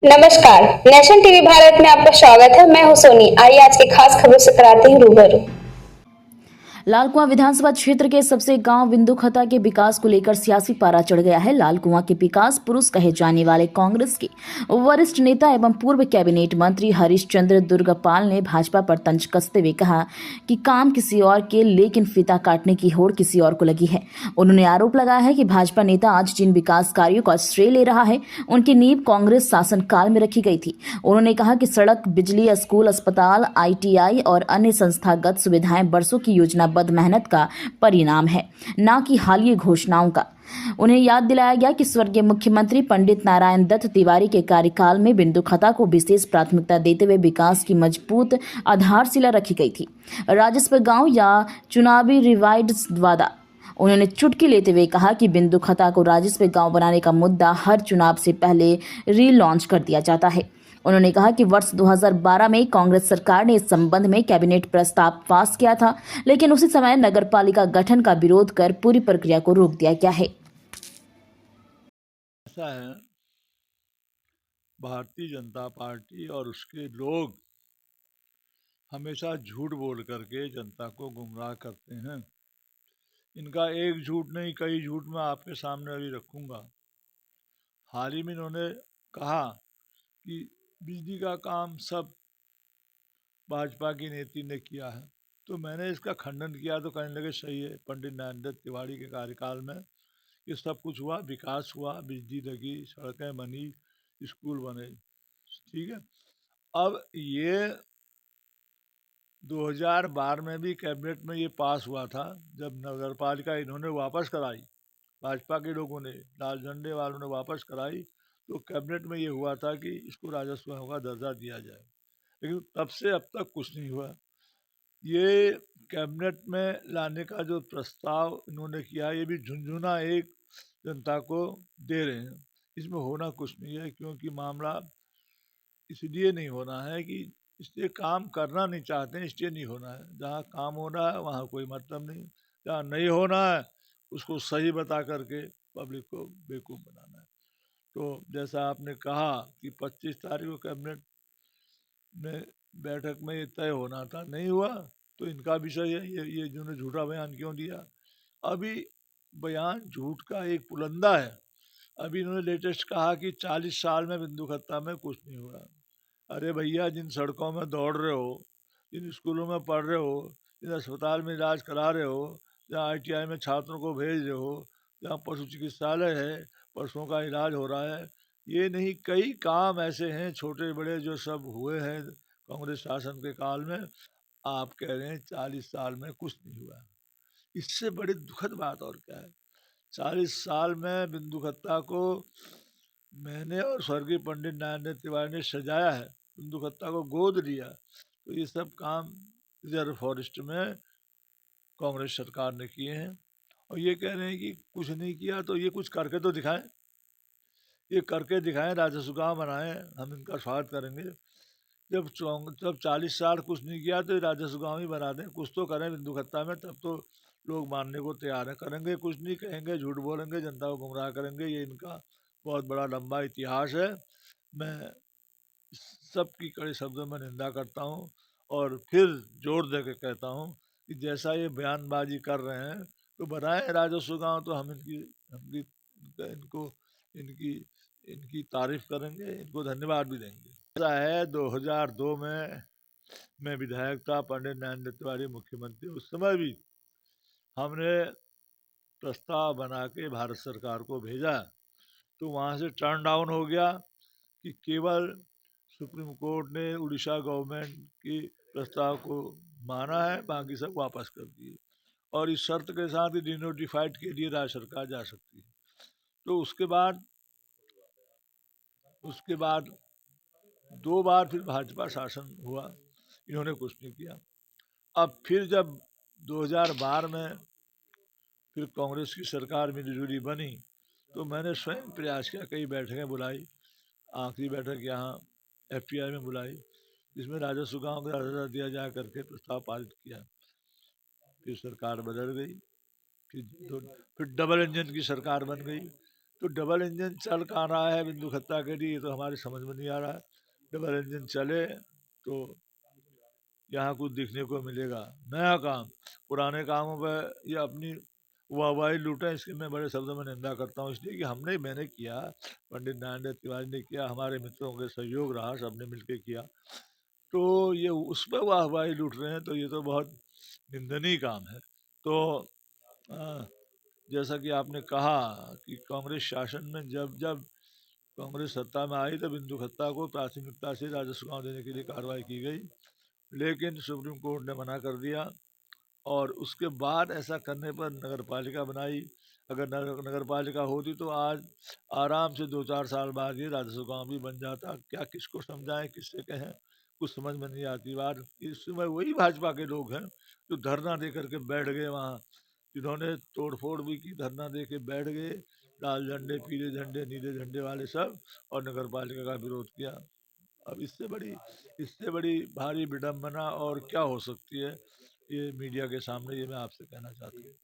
नमस्कार। Nation TV Bharat में आपका स्वागत है। मैं हूं सोनी। आइए आज की खास खबरों से कराते हैं रूबरू। लालकुआं विधानसभा क्षेत्र के सबसे गांव बिंदुखता के विकास को लेकर सियासी पारा चढ़ गया है। लालकुआं के विकास पुरुष कहे जाने वाले कांग्रेस के वरिष्ठ नेता एवं पूर्व कैबिनेट मंत्री हरीशचंद्र दुर्गपाल ने भाजपा पर तंज कसते हुए कहा कि काम किसी और के, लेकिन फीता काटने की होड़ किसी और को लगी है। उन्होंने आरोप लगाया है कि भाजपा नेता आज जिन विकास कार्यों का श्रेय ले रहा है, उनकी नींव कांग्रेस शासनकाल में रखी गई थी। उन्होंने कहा कि सड़क, बिजली, स्कूल, अस्पताल, ITI और अन्य संस्थागत सुविधाएं वर्षों की योजनाबद्ध मेहनत का परिणाम है, न कि हालिया घोषणाओं का। उन्हें याद दिलाया गया कि स्वर्गीय मुख्यमंत्री पंडित नारायण दत्त तिवारी के कार्यकाल में बिंदुखता को विशेष प्राथमिकता देते हुए विकास की मजबूत आधारशिला रखी गई थी। राजस्व गांव या चुनावी रिवाइड वादा। उन्होंने चुटकी लेते हुए कहा कि बिंदुखता को राजस्व गांव बनाने का मुद्दा हर चुनाव से पहले रीलॉन्च कर दिया जाता है। उन्होंने कहा कि वर्ष 2012 में कांग्रेस सरकार ने इस संबंध में कैबिनेट प्रस्ताव पास किया था, लेकिन उसी समय नगरपालिका गठन का विरोध कर पूरी प्रक्रिया को रोक दिया गया है। ऐसा है, भारतीय जनता पार्टी और उसके लोग हमेशा झूठ बोल करके जनता को गुमराह करते हैं। इनका एक झूठ नहीं, कई झूठ मैं आपके सामने अभी रखूंगा। हाल ही में इन्होंने कहा कि बिजली का काम सब भाजपा की नीति ने किया है, तो मैंने इसका खंडन किया तो कहने लगे सही है, पंडित नारायण दत्त तिवारी के कार्यकाल में ये सब कुछ हुआ, विकास हुआ, बिजली लगी, सड़कें बनी, स्कूल बने। ठीक है। अब ये 2012 में भी कैबिनेट में ये पास हुआ था, जब नगर पालिका इन्होंने वापस कराई, भाजपा के लोगों ने, लाल झंडे वालों ने वापस कराई, तो कैबिनेट में ये हुआ था कि इसको राजस्व का दर्जा दिया जाए, लेकिन तब से अब तक कुछ नहीं हुआ। ये कैबिनेट में लाने का जो प्रस्ताव इन्होंने किया, ये भी झुंझुना एक जनता को दे रहे हैं। इसमें होना कुछ नहीं है, क्योंकि मामला इसलिए नहीं होना है कि इसलिए काम करना नहीं चाहते हैं, इसलिए नहीं होना है। जहाँ काम होना है वहाँ कोई मतलब नहीं, जहाँ नहीं होना है उसको सही बता करके पब्लिक को बेवकूफ़ बनाना है। तो जैसा आपने कहा कि 25 तारीख को कैबिनेट में बैठक में ये तय होना था, नहीं हुआ, तो इनका विषय है, ये जिन्होंने झूठा बयान क्यों दिया। अभी बयान झूठ का एक पुलंदा है। अभी इन्होंने लेटेस्ट कहा कि 40 साल में बिंदुखत्ता में कुछ नहीं हुआ। अरे भैया, जिन सड़कों में दौड़ रहे हो, जिन स्कूलों में पढ़ रहे हो, जिन अस्पताल में इलाज करा रहे हो, जहाँ ITI में छात्रों को भेज रहे हो, जहाँ पशु चिकित्सालय है, पशुओं का इलाज हो रहा है, ये नहीं कई काम ऐसे हैं छोटे बड़े जो सब हुए हैं कांग्रेस शासन के काल में। आप कह रहे हैं 40 साल में कुछ नहीं हुआ। इससे बड़ी दुखद बात और क्या है। 40 साल में बिंदुखत्ता को मैंने और स्वर्गीय पंडित नारायण तिवारी ने सजाया है, बिंदुखत्ता को गोद लिया, तो ये सब काम रिजर्व फॉरेस्ट में कांग्रेस सरकार ने किए हैं। और ये कह रहे हैं कि कुछ नहीं किया, तो ये कुछ करके तो दिखाएं, ये करके दिखाएं, राजस्व गाँव बनाएं, हम इनका स्वागत करेंगे। जब 40 साल कुछ नहीं किया तो राजस्व गाँव ही बना दें, कुछ तो करें बिंदुखत्ता में, तब तो लोग मानने को तैयार हैं। करेंगे कुछ नहीं, कहेंगे झूठ बोलेंगे, जनता को गुमराह करेंगे, ये इनका बहुत बड़ा लंबा इतिहास है। मैं सबकी कड़े शब्दों में निंदा करता हूँ और फिर जोर दे के कहता हूँ कि जैसा ये बयानबाजी कर रहे हैं, तो बनाए राजस्व गाँव, तो हम इनकी इनको इनकी इनकी तारीफ करेंगे, इनको धन्यवाद भी देंगे। ऐसा है, 2002 में मैं विधायक था, पंडित नारायण दत्त तिवारी मुख्यमंत्री, उस समय भी हमने प्रस्ताव बना के भारत सरकार को भेजा, तो वहाँ से टर्न डाउन हो गया कि केवल सुप्रीम कोर्ट ने उड़ीसा गवर्नमेंट की प्रस्ताव को माना है, बाकी सब वापस कर दिए, और इस शर्त के साथ ही डिनोटिफाइड के लिए राज्य सरकार जा सकती है। तो उसके बाद 2 बार फिर भाजपा शासन हुआ, इन्होंने कुछ नहीं किया। अब फिर जब 2012 में फिर कांग्रेस की सरकार मिलीजुली बनी, तो मैंने स्वयं प्रयास किया, कई बैठकें बुलाई, आखिरी बैठक यहाँ FTI में बुलाई, जिसमें राजस्व गाँव का दर्जा दिया जा करके प्रस्ताव पारित किया। फिर सरकार बदल गई, फिर डबल इंजन की सरकार बन गई, तो डबल इंजन चल कहाँ रहा है बिंदु खत्ता के लिए, ये तो हमारे समझ में नहीं आ रहा है। डबल इंजन चले तो यहाँ कुछ दिखने को मिलेगा, नया काम। पुराने कामों पर ये अपनी वाहवाही लूटें, इसकी मैं बड़े शब्दों में निंदा करता हूँ, इसलिए कि मैंने किया, पंडित नारायण तिवारी ने किया, हमारे मित्रों के सहयोग रहा, सबने मिलकर किया, तो ये उस पर वाहवाही लूट रहे हैं, तो ये तो बहुत निंदनीय काम है। तो अ, जैसा कि आपने कहा कि कांग्रेस शासन में जब जब कांग्रेस सत्ता में आई तो बिंदु खत्ता को प्राथमिकता से राजस्व गांव देने के लिए कार्रवाई की गई, लेकिन सुप्रीम कोर्ट ने मना कर दिया। और उसके बाद ऐसा करने पर नगर पालिका बनाई। अगर नगर पालिका होती तो आज आराम से 2-4 साल बाद ये राजस्व गांव भी बन जाता। क्या किसको समझाएं, किससे कहें, कुछ समझ में नहीं आती बात। इस समय वही भाजपा के लोग हैं जो धरना दे करके बैठ गए वहाँ, जिन्होंने तोड़फोड़ भी की, धरना दे के बैठ गए, लाल झंडे, पीले झंडे, नीले झंडे वाले सब, और नगर पालिका का विरोध किया। अब इससे बड़ी भारी विडंबना और क्या हो सकती है, ये मीडिया के सामने, ये मैं आपसे कहना चाहता हूँ।